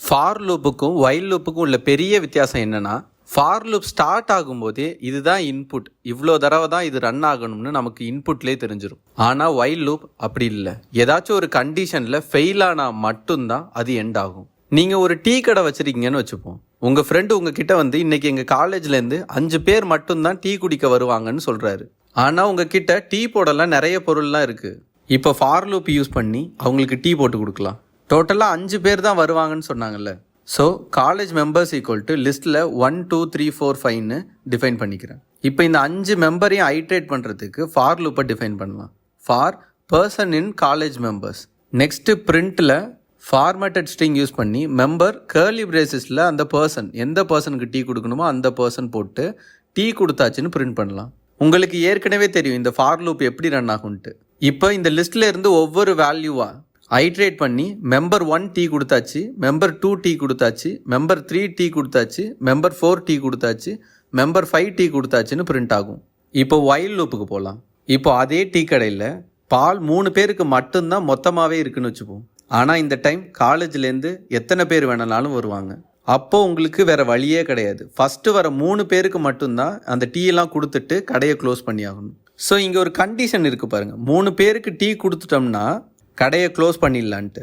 For லூப்புக்கும் while லூப்புக்கும் உள்ள பெரிய வித்தியாசம் என்னன்னா, ஃபார் லூப் ஸ்டார்ட் ஆகும்போதே இதுதான் இன்புட், இவ்வளோ தடவை தான் இது ரன் ஆகணும்னு நமக்கு இன்புட்லேயே தெரிஞ்சிடும். ஆனால் வைல் லூப் அப்படி இல்லை. ஏதாச்சும் ஒரு கண்டிஷனில் ஃபெயில் ஆனால் மட்டும்தான் அது எண்ட் ஆகும். நீங்கள் ஒரு டீ கடை வச்சுருக்கீங்கன்னு வச்சுப்போம். உங்கள் ஃப்ரெண்டு உங்ககிட்ட வந்து இன்றைக்கி எங்கள் காலேஜ்லேருந்து 5 பேர் மட்டும்தான் டீ குடிக்க வருவாங்கன்னு சொல்கிறாரு. ஆனால் உங்ககிட்ட டீ போடலாம் நிறைய பொருள்லாம் இருக்குது. இப்போ ஃபார் லூப் யூஸ் பண்ணி அவங்களுக்கு டீ போட்டு கொடுக்கலாம். டோட்டலாக 5 பேர் தான் வருவாங்கன்னு சொன்னாங்கல்ல. So college members equal to லிஸ்ட்டில் 1 2 3 4 5ன்னு டிஃபைன் பண்ணிக்கிறேன். இப்போ இந்த 5 மெம்பரையும் ஐட்ரேட் பண்ணுறதுக்கு ஃபார் லூப்பை டிஃபைன் பண்ணலாம். For person in college members. Next பிரிண்ட்டில் ஃபார்மேட்டட் ஸ்ட்ரிங் யூஸ் பண்ணி மெம்பர் கர்லி பிரேசஸில் அந்த பர்சன் எந்த பர்சனுக்கு டீ கொடுக்கணுமோ அந்த பர்சன் போட்டு டீ கொடுத்தாச்சுன்னு பிரிண்ட் பண்ணலாம். உங்களுக்கு ஏற்கனவே தெரியும் இந்த ஃபார் லூப் எப்படி ரன் ஆகும்ன்ட்டு. இப்போ இந்த லிஸ்ட்டில் இருந்து ஒவ்வொரு வேல்யூவாக ஐட்ரேட் பண்ணி மெம்பர் 1 டீ கொடுத்தாச்சு, மெம்பர் 2 டீ கொடுத்தாச்சு, மெம்பர் 3 டீ கொடுத்தாச்சு, மெம்பர் 4 டீ கொடுத்தாச்சு, மெம்பர் 5 டீ கொடுத்தாச்சுன்னு பிரிண்ட் ஆகும். இப்போ வைல் லூப்புக்கு போகலாம். இப்போ அதே டீ கடையில் பால் 3 பேருக்கு மட்டும்தான் மொத்தமாகவே இருக்குன்னு வச்சுப்போம். ஆனால் இந்த டைம் காலேஜ்லேருந்து எத்தனை பேர் வேணாலும் வருவாங்க. அப்போது உங்களுக்கு வேறு வழியே கிடையாது. ஃபஸ்ட்டு வர 3 பேருக்கு மட்டும்தான் அந்த டீயெல்லாம் கொடுத்துட்டு கடையை க்ளோஸ் பண்ணி ஆகணும். ஸோ இங்கே ஒரு கண்டிஷன் இருக்குது பாருங்கள். 3 பேருக்கு டீ கொடுத்துட்டோம்னா கடையை க்ளோஸ் பண்ணிடலான்ட்டு.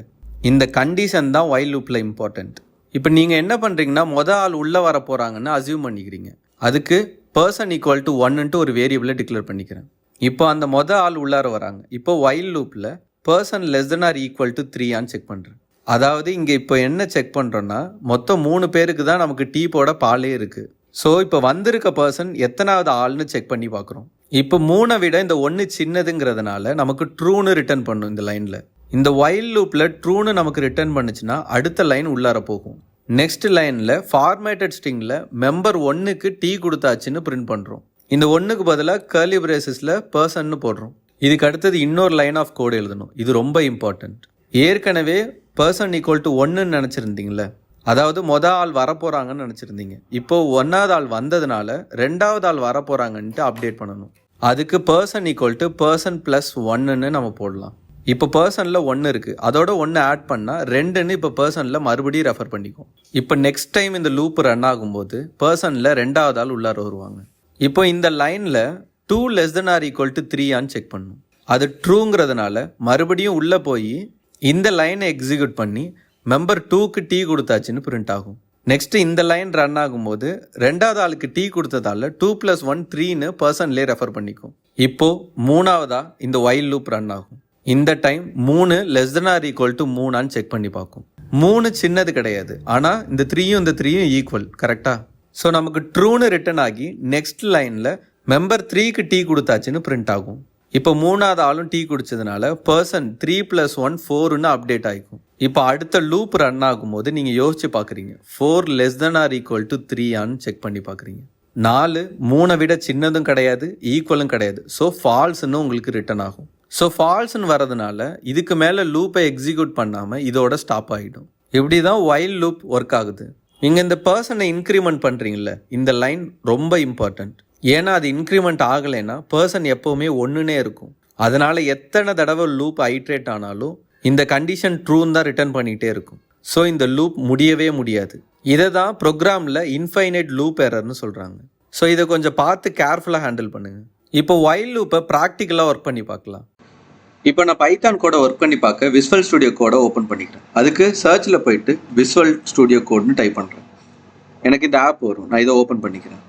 இந்த கண்டிஷன் தான் வைல் லூப்பில் இம்பார்ட்டண்ட். இப்போ நீங்கள் என்ன பண்ணுறீங்கன்னா, ஆள் உள்ளே வர போகிறாங்கன்னு அசியூம் பண்ணிக்கிறீங்க. அதுக்கு பர்சன் ஈக்குவல் டு 1ன்ட்டு ஒரு வேரியபிளை டிக்ளேர் பண்ணிக்கிறேன். இப்போ அந்த ஆள் உள்ளார வராங்க. இப்போ வைல் லூப்பில் person less than or equal to 3 check பண்ணுறேன். அதாவது இங்கே இப்போ என்ன செக் பண்ணுறோன்னா, மொத்தம் 3 பேருக்கு தான் நமக்கு டீ போட பாலே இருக்குது. ஸோ இப்போ வந்திருக்க பர்சன் எத்தனாவது ஆள்னு செக் பண்ணி பார்க்குறோம். இப்போ 3 விட இந்த 1 சின்னதுங்கிறதுனால நமக்கு ட்ரூன்னு ரிட்டர்ன் பண்ணும். இந்த லைனில் இந்த வைல் லூப்பில் ட்ரூன்னு நமக்கு ரிட்டர்ன் பண்ணுச்சுன்னா அடுத்த லைன் உள்ளார போகும். நெக்ஸ்ட் லைனில் ஃபார்மேட்டட் ஸ்ட்ரிங்கில் மெம்பர் 1க்கு டீ கொடுத்தாச்சுன்னு பிரிண்ட் பண்ணுறோம். இந்த 1க்கு பதிலாக கர்லி பிரேசஸில் பர்சன்னு போடுறோம். இதுக்கு அடுத்தது இன்னொரு லைன் ஆஃப் கோடு எழுதணும். இது ரொம்ப இம்பார்ட்டண்ட். ஏற்கனவே பர்சன் ஈக்குவல் டு 1ன்னு நினச்சிருந்தீங்களே, அதாவது ஆள் வரப்போகிறாங்கன்னு நினச்சிருந்தீங்க. இப்போது 1வது ஆள் வந்ததுனால 2வது ஆள் வரப்போகிறாங்கன்ட்டு அப்டேட் பண்ணணும். அதுக்கு person equal to person plus 1ன்னு நம்ம போடலாம். இப்போ பர்சனில் 1 இருக்குது, அதோட 1 ஆட் பண்ணால் 2ன்னு இப்போ பர்சனில் மறுபடியும் ரெஃபர் பண்ணிக்கும். இப்போ நெக்ஸ்ட் டைம் இந்த லூப் ரன் ஆகும்போது பர்சனில் 2வது ஆள் உள்ளார வருவாங்க. இப்போ இந்த லைனில் 2 less than or equal to 3 check பண்ணணும். அது ட்ரூங்கிறதுனால மறுபடியும் உள்ளே போய் இந்த லைனை எக்ஸிக்யூட் பண்ணி மெம்பர் 2க்கு டீ கொடுத்தாச்சுன்னு பிரிண்ட் ஆகும். நெக்ஸ்ட்டு இந்த லைன் ரன் ஆகும்போது 2வது ஆளுக்கு டீ கொடுத்ததால 2 + 1 3ன்னு பர்சன்லேயே ரெஃபர் பண்ணிக்கும். இப்போது 3வதா இந்த வைல் லூப் ரன் ஆகும். இந்த time 3 less than or equal to 3 check பண்ணி பார்க்கும். 3 சின்னது கிடையாது, ஆனால் இந்த 3யும் ஈக்குவல் கரெக்டாக. ஸோ நமக்கு ட்ரூன்னு ரிட்டர்ன் ஆகி நெக்ஸ்ட் லைனில் மெம்பர் 3க்கு டீ கொடுத்தாச்சுன்னு பிரிண்ட் ஆகும். இப்போ 3வது ஆளும் டீ குடிச்சதுனால பர்சன் 3 + 1 4ன்னு அப்டேட் ஆகிக்கும். இப்போ அடுத்த லூப் ரன் ஆகும்போது நீங்கள் யோசிச்சு பார்க்குறீங்க, 4 less than or equal to 3 check பண்ணி பார்க்குறீங்க. 4 3 விட சின்னதும் கிடையாது, ஈக்குவலும் கிடையாது. ஸோ ஃபால்ஸ்ன்னு உங்களுக்கு ரிட்டர்ன் ஆகும். ஸோ ஃபால்ஸ்ன்னு வரதுனால இதுக்கு மேலே லூப்பை எக்ஸிக்யூட் பண்ணாமல் இதோட ஸ்டாப் ஆகிடும். இப்படி தான் வைல் லூப் ஒர்க் ஆகுது. நீங்கள் இந்த பர்சனை இன்க்ரிமெண்ட் பண்ணுறீங்கள, இந்த லைன் ரொம்ப இம்பார்ட்டண்ட். ஏன்னா அது இன்க்ரிமெண்ட் ஆகலைன்னா பர்சன் எப்போவுமே 1ன்னே இருக்கும். அதனால் எத்தனை தடவை லூப் ஐட்ரேட் ஆனாலும் இந்த கண்டிஷன் ட்ரூன்னு தான் ரிட்டர்ன் பண்ணிகிட்டே இருக்கும். ஸோ இந்த லூப் முடியவே முடியாது. இதை தான் ப்ரோக்ராமில் இன்ஃபைனைட் லூப் எரர்னு சொல்கிறாங்க. ஸோ இதை கொஞ்சம் பார்த்து கேர்ஃபுல்லாக ஹேண்டில் பண்ணுங்கள். இப்போ வைல் லூப்பை ப்ராக்டிக்கலாக ஒர்க் பண்ணி பார்க்கலாம். இப்போ நான் பைத்தான் கோடை ஒர்க் பண்ணி பார்க்க விசுவல் ஸ்டுடியோ கோடை ஓப்பன் பண்ணிக்கிறேன். அதுக்கு சர்ச்சில் போயிட்டு விசுவல் ஸ்டுடியோ கோட்னு டைப் பண்ணுறேன். எனக்கு இந்த ஆப் வரும். நான் இதை ஓப்பன் பண்ணிக்கிறேன்.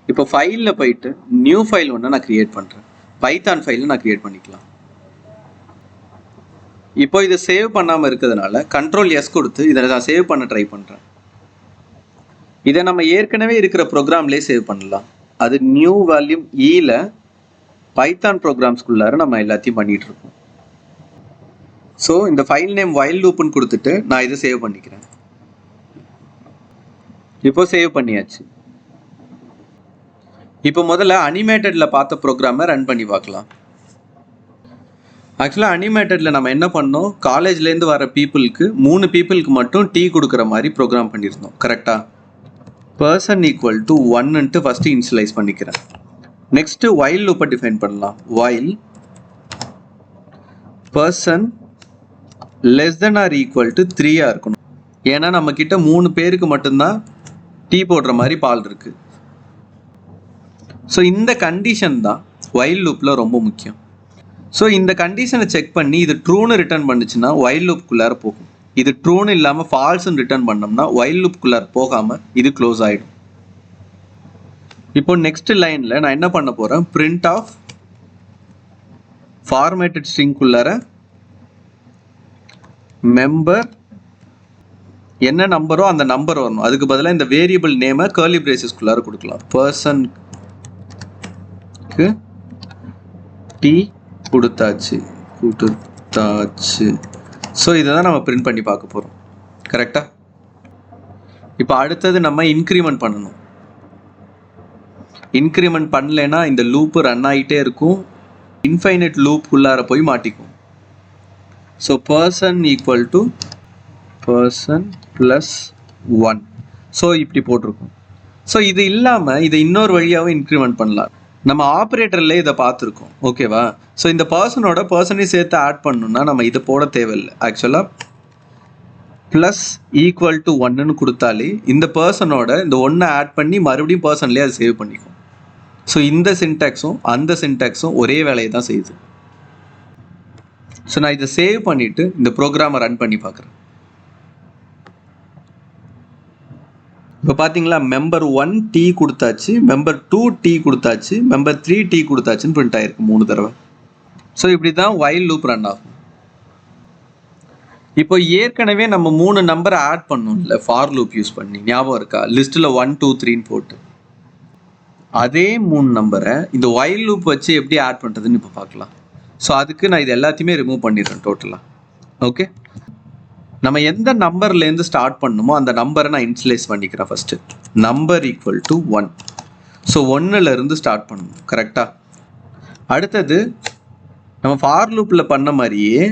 இப்போ ஃபைலில் போயிட்டு நியூ ஃபைல் ஒன்று நான் க்ரியேட் பண்ணுறேன். பைத்தான் ஃபைலில் நான் க்ரியேட் பண்ணிக்கலாம். இப்போ இதை சேவ் பண்ணாமல் இருக்கிறதுனால Ctrl+S கொடுத்து இதை நான் சேவ் பண்ண ட்ரை பண்ணுறேன். இதை நம்ம ஏற்கனவே இருக்கிற ப்ரோக்ராம்லேயே சேவ் பண்ணலாம். அது நியூ வால்யூம் ஈல பைத்தான் ப்ரோக்ராம்ஸ்குள்ளார நம்ம எல்லாத்தையும் பண்ணிகிட்டு இருக்கோம். ஸோ இந்த ஃபைல் நேம் வைல் லூப்னு கொடுத்துட்டு நான் இதை சேவ் பண்ணிக்கிறேன். இப்போ சேவ் பண்ணியாச்சு. இப்போ முதல்ல அனிமேட்டடில் பார்த்த ப்ரோக்ராமை ரன் பண்ணி பார்க்கலாம். ஆக்சுவலாக அனிமேட்டடில் நம்ம என்ன பண்ணோம், காலேஜ்லேருந்து வர பீப்புளுக்கு 3 பீப்புளுக்கு மட்டும் டீ கொடுக்குற மாதிரி ப்ரோக்ராம் பண்ணியிருந்தோம். கரெக்டாக பர்சன் ஈக்குவல் டு 1ன்ட்டு ஃபஸ்ட்டு இனிஷியலைஸ் பண்ணிக்கிறேன். நெக்ஸ்ட்டு வைல் லூப்பை டிஃபைன் பண்ணலாம். While person less than or equal to 3 இருக்கணும். ஏன்னா நம்ம கிட்ட 3 பேருக்கு மட்டும்தான் டீ போடுற மாதிரி பால் இருக்கு. ஸோ இந்த கண்டிஷன் தான் வைல் லூப்பில் ரொம்ப முக்கியம். ஸோ இந்த கண்டிஷனை செக் பண்ணி இது ட்ரூன்னு ரிட்டர்ன் பண்ணுச்சுன்னா வைல் லூப்புக்குள்ளார போகும். இது ட்ரூன்னு இல்லாமல் ஃபால்ஸ்ன்னு ரிட்டர்ன் பண்ணோம்னா வைல் லூப்புக்குள்ளார போகாமல் இது க்ளோஸ் ஆகிடும். இப்போ நெக்ஸ்ட் லைனில் நான் என்ன பண்ண போகிறேன், பிரிண்ட் ஆஃப் ஃபார்மேட்டட் ஸ்ட்ரிங்குள்ளார மெம்பர் என்ன நம்பரோ அந்த நம்பர் வரணும். அதுக்கு பதிலாக இந்த வேரியபிள் நேமை கர்லி பிரேசஸ்குள்ளார கொடுக்கலாம். பர்சனுக்கு டி கொடுத்தாச்சு. ஸோ இதை தான் நம்ம பிரிண்ட் பண்ணி பார்க்க போகிறோம். கரெக்டாக? இப்போ அடுத்தது நம்ம இன்க்ரிமெண்ட் பண்ணணும். இன்க்ரிமெண்ட் பண்ணலைன்னா இந்த லூப்பு ரன் ஆகிட்டே இருக்கும், இன்ஃபைனைட் லூப் உள்ளார போய் மாட்டிக்கும். So person equal to person plus 1. So இப்படி போட்டிருக்கோம். ஸோ இது இல்லாமல் இதை இன்னொரு வழியாகவும் இன்க்ரிமெண்ட் பண்ணலாம். நம்ம ஆப்ரேட்டரில் இதை பார்த்துருக்கோம். ஓகேவா? ஸோ இந்த பர்சனோட பர்சனையும் சேர்த்து ஆட் பண்ணணும்னா நம்ம இதை போட தேவையில்லை. ஆக்சுவலாக ப்ளஸ் ஈக்குவல் டு 1ன்னு கொடுத்தாலே இந்த பர்சனோட இந்த 1 ஆட் பண்ணி மறுபடியும் பர்சன்லேயே அதை சேவ் பண்ணிக்கும். ஸோ இந்த சின்டாக்ஸும் அந்த சின்டாக்ஸும் ஒரே வேலையை தான் செய்யுது. ஸோ நான் இதை சேவ் பண்ணிவிட்டு இந்த ப்ரோக்ராமை ரன் பண்ணி பார்க்குறேன். இப்போ பார்த்தீங்களா, மெம்பர் 1 டி கொடுத்தாச்சு, மெம்பர் 2 டி கொடுத்தாச்சு, மெம்பர் 3 டி கொடுத்தாச்சுன்னு பிரிண்ட் ஆயிருக்கு 3 தடவை. ஸோ இப்படி தான் வைல் லூப் ரன் ஆகும். இப்போ ஏற்கனவே நம்ம 3 நம்பரை ஆட் பண்ணோம்ல ஃபார் லூப் யூஸ் பண்ணி, ஞாபகம் இருக்கா? லிஸ்ட்டில் 1 2 3ன்னு போட்டு அதே 3 நம்பரை இந்த வைல் லூப் வச்சு எப்படி ஆட் பண்ணுறதுன்னு இப்போ பார்க்கலாம். ஸோ அதுக்கு நான் இது எல்லாத்தையுமே ரிமூவ் பண்ணிடுறேன் டோட்டலாக. ஓகே, நம்ம எந்த நம்பர்லேருந்து ஸ்டார்ட் பண்ணணுமோ அந்த நம்பரை நான் இன்ஸ்லைஸ் பண்ணிக்கிறேன். First number equal to 1. So 1லேருந்து ஸ்டார்ட் பண்ணணும். கரெக்டாக? அடுத்தது நம்ம ஃபார் லூப்பில் பண்ண மாதிரியே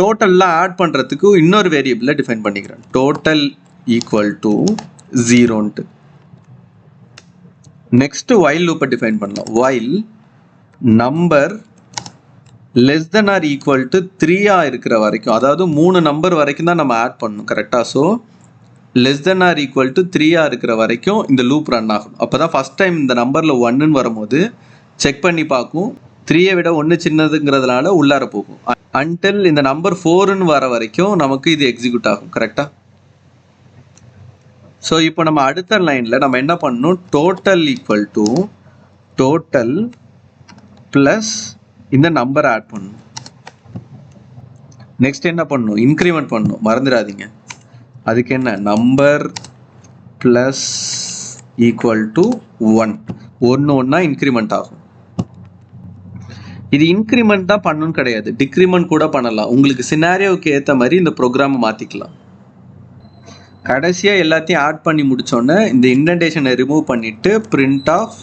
டோட்டல்லாம் ஆட் பண்ணுறதுக்கு இன்னொரு வேரியபிளை டிஃபைன் பண்ணிக்கிறேன். டோட்டல் ஈக்குவல் டு 0ன்ட்டு. நெக்ஸ்ட்டு வைல் லூப்பை டிஃபைன் பண்ணலாம். While number less than or equal to 3 இருக்கிற வரைக்கும், அதாவது 3 நம்பர் வரைக்கும் தான் நம்ம ஆட் பண்ணணும். கரெக்டாக? So less than or equal to 3 இருக்கிற வரைக்கும் இந்த லூப் ரன் ஆகும். அப்போ தான் ஃபஸ்ட் டைம் இந்த நம்பரில் 1ன்னு வரும்போது செக் பண்ணி பார்க்கும். 3 விட 1 சின்னதுங்கிறதுனால உள்ளார போகும். அன்டில் இந்த நம்பர் 4ன்னு வர வரைக்கும் நமக்கு இது எக்ஸிக்யூட் ஆகும். கரெக்டாக? ஸோ இப்போ நம்ம அடுத்த லைனில் நம்ம என்ன பண்ணணும், total equal to total plus இந்த நம்பரை ஆட் பண்ணணும். நெக்ஸ்ட் என்ன பண்ணணும், இன்க்ரிமெண்ட் பண்ணணும். மறந்துடாதீங்க. அதுக்கு என்ன, நம்பர் ப்ளஸ் ஈக்குவல் டு 1. ஒன்றா இன்க்ரிமெண்ட் ஆகும். இது இன்க்ரிமெண்ட் தான் பண்ணணும்னு கிடையாது, டிக்ரிமெண்ட் கூட பண்ணலாம். உங்களுக்கு சினாரியோவுக்கு ஏற்ற மாதிரி இந்த ப்ரோக்ராமை மாற்றிக்கலாம். கடைசியாக எல்லாத்தையும் ஆட் பண்ணி முடித்தோன்னே இந்த இண்டென்டேஷனை ரிமூவ் பண்ணிவிட்டு பிரிண்ட் ஆஃப்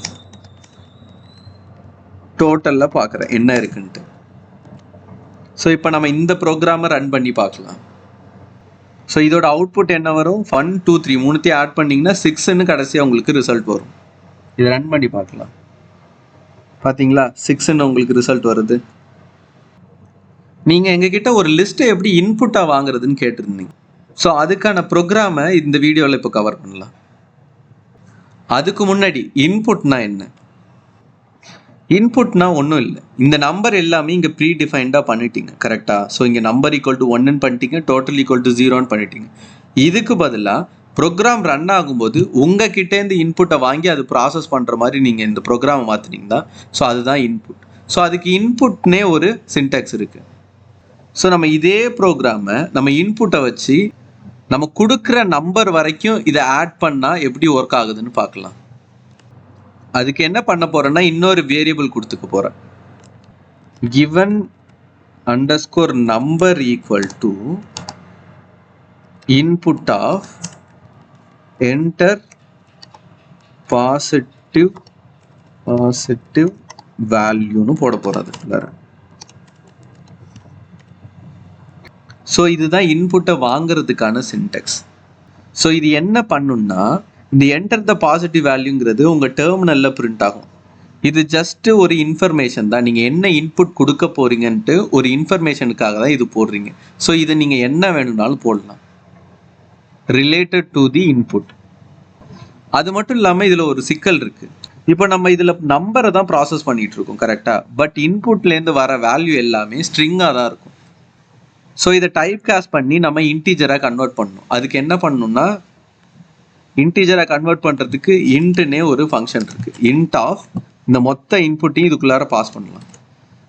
டோட்டலில் பார்க்குறேன் என்ன இருக்குன்ட்டு. ஸோ இப்போ நம்ம இந்த ப்ரோக்ராமை ரன் பண்ணி பார்க்கலாம். ஸோ இதோட அவுட்புட் என்ன வரும், 1 2 3 மூணுத்தையும் ஆட் பண்ணிங்கன்னா 6ன்னு கடைசியாக உங்களுக்கு ரிசல்ட் வரும். இதை ரன் பண்ணி பார்க்கலாம். பார்த்தீங்களா, 6ன்னு உங்களுக்கு ரிசல்ட் வருது. நீங்கள் எங்ககிட்ட ஒரு லிஸ்ட்டை எப்படி இன்புட்டாக வாங்குறதுன்னு கேட்டிருந்தீங்க. ஸோ அதுக்கான ப்ரோக்ராமை இந்த வீடியோவில் இப்போ கவர் பண்ணலாம். அதுக்கு முன்னாடி இன்புட்னா என்ன? இன்புட்னா ஒன்றும் இல்லை, இந்த நம்பர் எல்லாமே இங்கே ப்ரீ டிஃபைன்டாக பண்ணிட்டீங்க. கரெக்டாக? ஸோ இங்கே நம்பர் ஈக்குவல் டு 1ன்னு பண்ணிட்டீங்க, டோட்டல் ஈக்குவல் டு 0ன்னு பண்ணிட்டீங்க. இதுக்கு பதிலாக ப்ரோக்ராம் ரன் ஆகும்போது உங்கள் கிட்டேருந்து இன்புட்டை வாங்கி அது ப்ராசஸ் பண்ணுற மாதிரி நீங்கள் இந்த ப்ரோக்ராமை மாற்றினீங்கன்னா ஸோ அதுதான் இன்புட். ஸோ அதுக்கு இன்புட்னே ஒரு சின்டாக்ஸ் இருக்குது. ஸோ நம்ம இதே ப்ரோக்ராமை நம்ம இன்புட்டை வச்சு நம்ம கொடுக்குற நம்பர் வரைக்கும் இதை ஆட் பண்ணால் எப்படி ஒர்க் ஆகுதுன்னு பார்க்கலாம். அதுக்கு என்ன பண்ண போறேன்னா இன்னொரு வேரியபிள் கொடுத்துக்க போறேன். given underscore number equal to input of enter positive வேல்யூன்னு போட போறது. ஸோ இதுதான் இன்புட்டை வாங்குறதுக்கான சின்டெக்ஸ். ஸோ இது என்ன பண்ணுன்னா இந்த என்டர் த பாசிட்டிவ் வேல்யூங்கிறது உங்கள் டெர்மினலில் பிரிண்ட் ஆகும். இது ஜஸ்ட் ஒரு இன்ஃபர்மேஷன் தான். நீங்கள் என்ன இன்புட் கொடுக்க போறீங்கன்ட்டு ஒரு இன்ஃபர்மேஷனுக்காக தான் இது போடுறீங்க. ஸோ இதை நீங்கள் என்ன வேணும்னாலும் போடலாம், ரிலேட்டட் டு தி இன்புட். அது மட்டும் இல்லாமல் இதில் ஒரு சிக்கல் இருக்கு. இப்போ நம்ம இதில் நம்பரை தான் ப்ராசஸ் பண்ணிட்டு இருக்கோம் கரெக்டாக, பட் இன்புட்லேருந்து வர வேல்யூ எல்லாமே ஸ்ட்ரிங்காக தான் இருக்கும். ஸோ இதை டைப் காஸ்ட் பண்ணி நம்ம இன்டீஜராக கன்வெர்ட் பண்ணணும். அதுக்கு என்ன பண்ணணும்னா, இன்டீஜராக கன்வெர்ட் பண்ணுறதுக்கு இன்ட்னே ஒரு ஃபங்க்ஷன் இருக்குது. இன்ட் ஆஃப் இந்த மொத்த இன்புட்டையும் இதுக்குள்ளார பாஸ் பண்ணலாம்.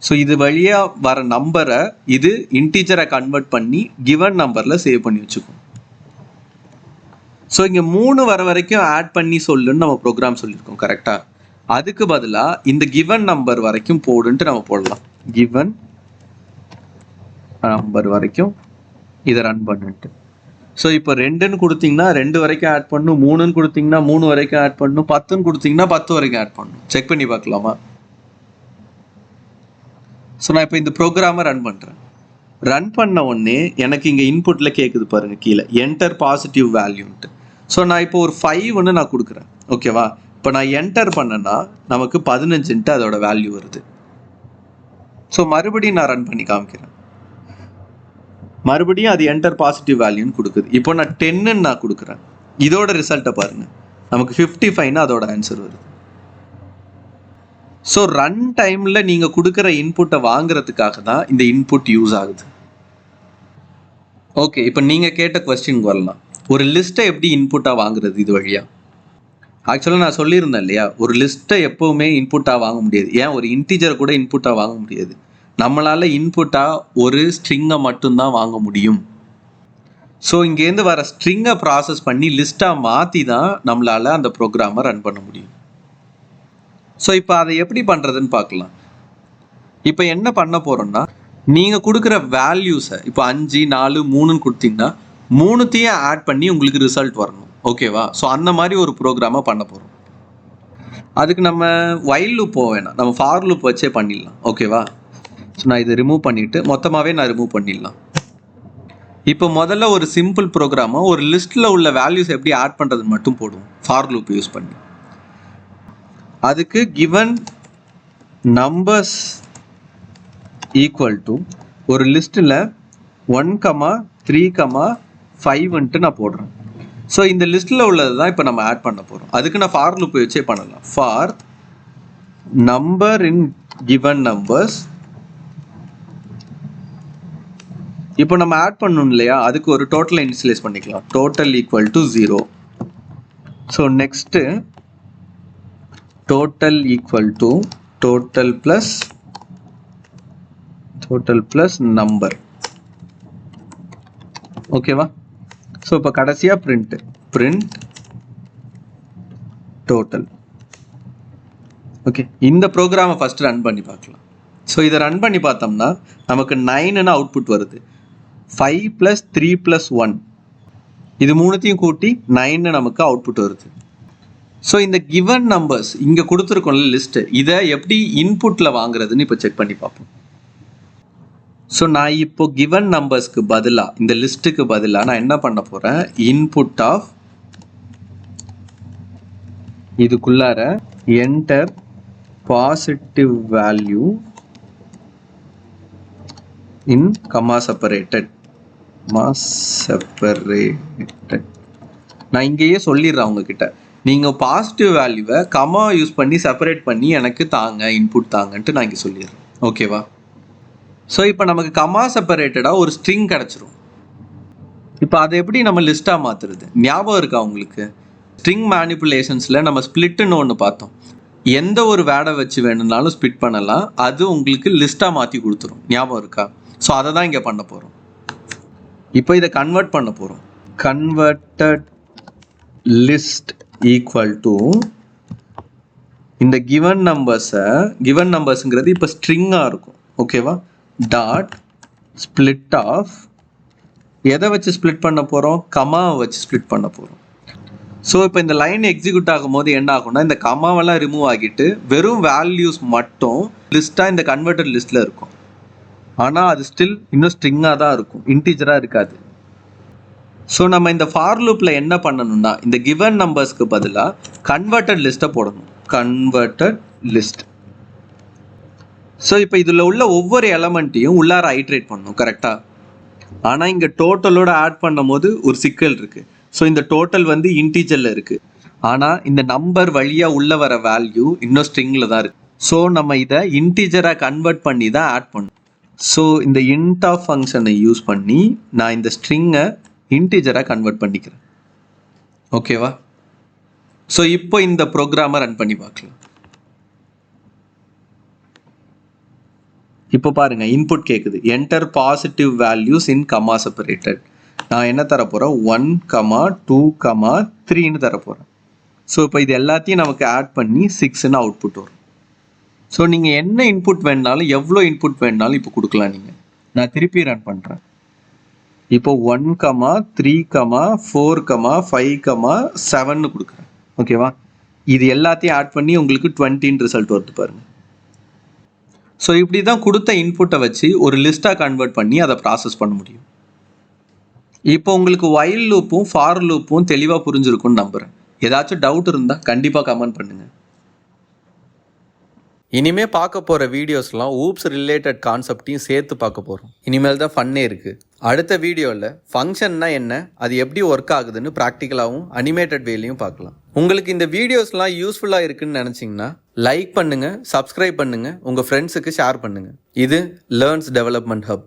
ஸோ இது வழியாக வர நம்பரை இது இன்டீஜரை கன்வெர்ட் பண்ணி கிவன் நம்பரில் சேவ் பண்ணி வச்சுக்கும். ஸோ இங்கே 3 வர வரைக்கும் ஆட் பண்ணி சொல்லுன்னு நம்ம ப்ரோக்ராம் சொல்லியிருக்கோம் கரெக்டாக. அதுக்கு பதிலாக இந்த கிவன் நம்பர் வரைக்கும் போடுன்ட்டு நம்ம போடலாம். கிவன் நம்பர் வரைக்கும் இதை ரன் பண்ணுன்ட்டு. ஸோ இப்போ 2ன்னு கொடுத்தீங்கன்னா 2 வரைக்கும் ஆட் பண்ணணும், 3ன்னு கொடுத்தீங்கன்னா 3 வரைக்கும் ஆட் பண்ணணும், 10ன்னு கொடுத்தீங்கன்னா 10 வரைக்கும் ஆட் பண்ணணும். செக் பண்ணி பார்க்கலாமா? ஸோ நான் இப்போ இந்த ப்ரோக்ராமை ரன் பண்ணுறேன். ரன் பண்ண உடனே எனக்கு இங்கே இன்புட்டில் கேட்குது பாருங்க கீழே, என்டர் பாசிட்டிவ் வேல்யூன்ட்டு. ஸோ நான் இப்போ ஒரு 5 நான் கொடுக்குறேன், ஓகேவா? இப்போ நான் என்டர் பண்ணேன்னா நமக்கு 15ன்ட்டு அதோட வேல்யூ வருது. ஸோ மறுபடியும் நான் ரன் பண்ணி காமிக்கிறேன். மறுபடியும் அது என்டர் பாசிட்டிவ் வேல்யூன்னு கொடுக்குது. இப்போ நான் 10ன்னு நான் கொடுக்குறேன். இதோட ரிசல்ட்டை பாருங்க, நமக்கு 55ன்னு அதோட ஆன்சர் வருது. ஸோ ரன் டைமில் நீங்கள் கொடுக்குற இன்புட்டை வாங்குறதுக்காக தான் இந்த இன்புட் யூஸ் ஆகுது. ஓகே, இப்போ நீங்கள் கேட்ட கொஸ்டின் வரலாம், ஒரு லிஸ்ட்டை எப்படி இன்புட்டாக வாங்குறது இது வழியாக? ஆக்சுவலாக நான் சொல்லியிருந்தேன் இல்லையா, ஒரு லிஸ்ட்டை எப்போவுமே இன்புட்டாக வாங்க முடியாது. ஏன், ஒரு இன்டீஜர் கூட இன்புட்டாக வாங்க முடியாது. நம்மளால் இன்புட்டாக ஒரு ஸ்ட்ரிங்கை மட்டும்தான் வாங்க முடியும். ஸோ இங்கேருந்து வர ஸ்ட்ரிங்கை ப்ராசஸ் பண்ணி லிஸ்ட்டாக மாற்றி தான் நம்மளால் அந்த ப்ரோக்ராமை ரன் பண்ண முடியும். ஸோ இப்போ அதை எப்படி பண்ணுறதுன்னு பார்க்கலாம். இப்போ என்ன பண்ண போகிறோம்னா, நீங்கள் கொடுக்குற வேல்யூஸை இப்போ 5, 4, 3ன்னு கொடுத்தீங்கன்னா 3த்தையும் ஆட் பண்ணி உங்களுக்கு ரிசல்ட் வரணும், ஓகேவா? ஸோ அந்த மாதிரி ஒரு ப்ரோக்ராமை பண்ண போகிறோம். அதுக்கு நம்ம வைல் லூப் போக வேணாம், நம்ம ஃபார் லூப் வச்சே பண்ணிடலாம், ஓகேவா? ஸோ நான் இதை ரிமூவ் பண்ணிவிட்டு மொத்தமாகவே நான் ரிமூவ் பண்ணிடலாம். இப்போ முதல்ல ஒரு சிம்பிள் ப்ரோக்ராமாக ஒரு லிஸ்ட்டில் உள்ள வேல்யூஸ் எப்படி ஆட் பண்ணுறதுன்னு மட்டும் போடுவோம் ஃபார் லூப் யூஸ் பண்ணி. அதுக்கு கிவன் நம்பர்ஸ் ஈக்குவல் டு ஒரு லிஸ்ட்டில் 1, 3, 5ன்ட்டு நான் போடுறேன். ஸோ இந்த லிஸ்ட்டில் உள்ளது தான் இப்போ நம்ம ஆட் பண்ண போகிறோம். அதுக்கு நான் ஃபார் லூப் வச்சே பண்ணலாம். For number in given numbers, இப்போ நம்ம ஆட் பண்ணணும் இல்லையா, அதுக்கு ஒரு டோட்டலை இனிஷியலைஸ் பண்ணிக்கலாம். Total equal to 0. So next total equal to total plus number, ஓகேவா? ஸோ இப்போ கடைசியாக print total. ஓகே, இந்த ப்ரோக்ராமை ஃபஸ்ட்டு ரன் பண்ணி பார்க்கலாம். ஸோ இதை ரன் பண்ணி பார்த்தோம்னா நமக்கு 9ன்னு அவுட்புட் வருது. 5 + 3 + 1 இது 3த்தையும் கூட்டி 9ன்னு நமக்கு அவுட்புட் வருது. ஸோ இந்த கிவன் நம்பர்ஸ் இங்கே கொடுத்துருக்கோம்ல லிஸ்ட்டு, இதை எப்படி இன்புட்டில் வாங்குறதுன்னு இப்போ செக் பண்ணி பார்ப்போம். ஸோ நான் இப்போ கிவன் நம்பர்ஸ்க்கு பதிலாக, இந்த லிஸ்ட்டுக்கு பதிலாக நான் என்ன பண்ண போகிறேன், இன்புட் ஆஃப் இதுக்குள்ளார enter positive value in comma separated. நான் இங்கேயே சொல்லிடுறேன் உங்ககிட்ட, நீங்கள் பாசிட்டிவ் வேல்யூவை கமா யூஸ் பண்ணி செப்பரேட் பண்ணி எனக்கு தாங்க, இன்புட் தாங்கன்ட்டு நான் இங்கே சொல்லிடுறேன், ஓகேவா? ஸோ இப்போ நமக்கு கமா செப்பரேட்டடாக ஒரு ஸ்ட்ரிங் கிடச்சிரும். இப்போ அதை எப்படி நம்ம லிஸ்ட்டாக மாற்றுறது ஞாபகம் இருக்கா உங்களுக்கு? ஸ்ட்ரிங் மேனிப்புலேஷன்ஸில் நம்ம ஸ்ப்ளிட்டுன்னு ஒன்று பார்த்தோம். எந்த ஒரு வேர்டை வச்சு வேணும்னாலும் ஸ்ப்ளிட் பண்ணலாம், அது உங்களுக்கு லிஸ்ட்டாக மாற்றி கொடுத்துரும், ஞாபகம் இருக்கா? ஸோ அதை தான் இங்கே பண்ண போகிறோம். இப்போ இதை கன்வெர்ட் பண்ண போகிறோம். கன்வெர்ட்டட் லிஸ்ட் ஈக்குவல் டு இந்த கிவன் நம்பர்ஸுங்கிறது இப்போ ஸ்ட்ரிங்காக இருக்கும், ஓகேவா? டாட் ஸ்ப்ளிட் ஆஃப், எதை வச்சு ஸ்ப்ளிட் பண்ண போகிறோம், கமாவை வச்சு ஸ்ப்ளிட் பண்ண போகிறோம். ஸோ இப்போ இந்த லைன் எக்ஸிக்யூட் ஆகும்போது என்ன ஆகும்னா, இந்த கமாவெல்லாம் ரிமூவ் ஆகிட்டு வெறும் வேல்யூஸ் மட்டும் லிஸ்ட்டாக இந்த கன்வெர்ட்டட் லிஸ்ட்டில் இருக்கும். ஆனால் அது ஸ்டில் இன்னும் ஸ்ட்ரிங்காக தான் இருக்கும், இன்டீஜராக இருக்காது. ஸோ நம்ம இந்த ஃபார் லூப்பில் என்ன பண்ணணும்னா, இந்த கிவன் நம்பர்ஸ்க்கு பதிலாக கன்வெர்ட்டட் லிஸ்ட்டை போடணும். Converted list. ஸோ இப்போ இதில் உள்ள ஒவ்வொரு எலமெண்ட்டையும் உள்ளார ஐட்ரேட் பண்ணணும் கரெக்டாக. ஆனால் இங்கே டோட்டலோட ஆட் பண்ணும் போது ஒரு சிக்கல் இருக்குது. ஸோ இந்த டோட்டல் வந்து இன்டீஜரில் இருக்குது, ஆனால் இந்த நம்பர் வழியாக உள்ள வர வேல்யூ இன்னும் ஸ்ட்ரிங்கில் தான் இருக்குது. ஸோ நம்ம இதை இன்டீஜராக கன்வெர்ட் பண்ணி தான் ஆட் பண்ணணும். ஸோ இந்த int of ஃபங்க்ஷனை யூஸ் பண்ணி நான் இந்த ஸ்ட்ரிங்கை இன்டீஜராக கன்வெர்ட் பண்ணிக்கிறேன். ஓகேவா? ஸோ இப்போ இந்த ப்ரோக்ராமை ரன் பண்ணி பார்க்கலாம். இப்போ பாருங்க, இன்புட் கேட்குது, என்டர் பாசிட்டிவ் வேல்யூஸ் இன் கமா செப்பரேட்டட். நான் என்ன தர போகிறேன், 1, 2, 3ன்னு தர போகிறேன். ஸோ இப்போ இது எல்லாத்தையும் நமக்கு ஆட் பண்ணி 6ன்னு அவுட்புட் வரும். ஸோ நீங்கள் என்ன இன்புட் வேணாலும் எவ்வளோ இன்புட் வேணாலும் இப்போ கொடுக்கலாம் நீங்கள். நான் திருப்பி ரன் பண்ணுறேன். இப்போ 1, 3, 4, 5, 7ன்னு கொடுக்குறேன். ஓகேவா? இது எல்லாத்தையும் ஆட் பண்ணி உங்களுக்கு 20ன்னு ரிசல்ட் வருது பாருங்கள். ஸோ இப்படி தான் கொடுத்த இன்புட்டை வச்சு ஒரு லிஸ்ட்டாக கன்வெர்ட் பண்ணி அதை ப்ராசஸ் பண்ண முடியும். இப்போ உங்களுக்கு வைல் லூப்பும் ஃபார் லூப்பும் தெளிவாக புரிஞ்சிருக்கும்னு நம்புகிறேன். ஏதாச்சும் டவுட் இருந்தால் கண்டிப்பாக கமெண்ட் பண்ணுங்கள். இனிமேல் பார்க்க போகிற வீடியோஸ்லாம் ஊப்ஸ் ரிலேட்டட் கான்செப்டையும் சேர்த்து பார்க்க போகிறோம். இனிமேல் தான் ஃபன்னே இருக்குது. அடுத்த வீடியோவில் ஃபங்க்ஷன்னா என்ன, அது எப்படி ஒர்க் ஆகுதுன்னு ப்ராக்டிக்கலாகவும் அனிமேட்டட் வேலையும் பார்க்கலாம். உங்களுக்கு இந்த வீடியோஸ்லாம் யூஸ்ஃபுல்லாக இருக்குன்னு நினச்சிங்கன்னா லைக் பண்ணுங்கள், சப்ஸ்கிரைப் பண்ணுங்கள், உங்கள் ஃப்ரெண்ட்ஸுக்கு ஷேர் பண்ணுங்கள். இது லேர்ன்ஸ் டெவலப்மெண்ட் ஹப்.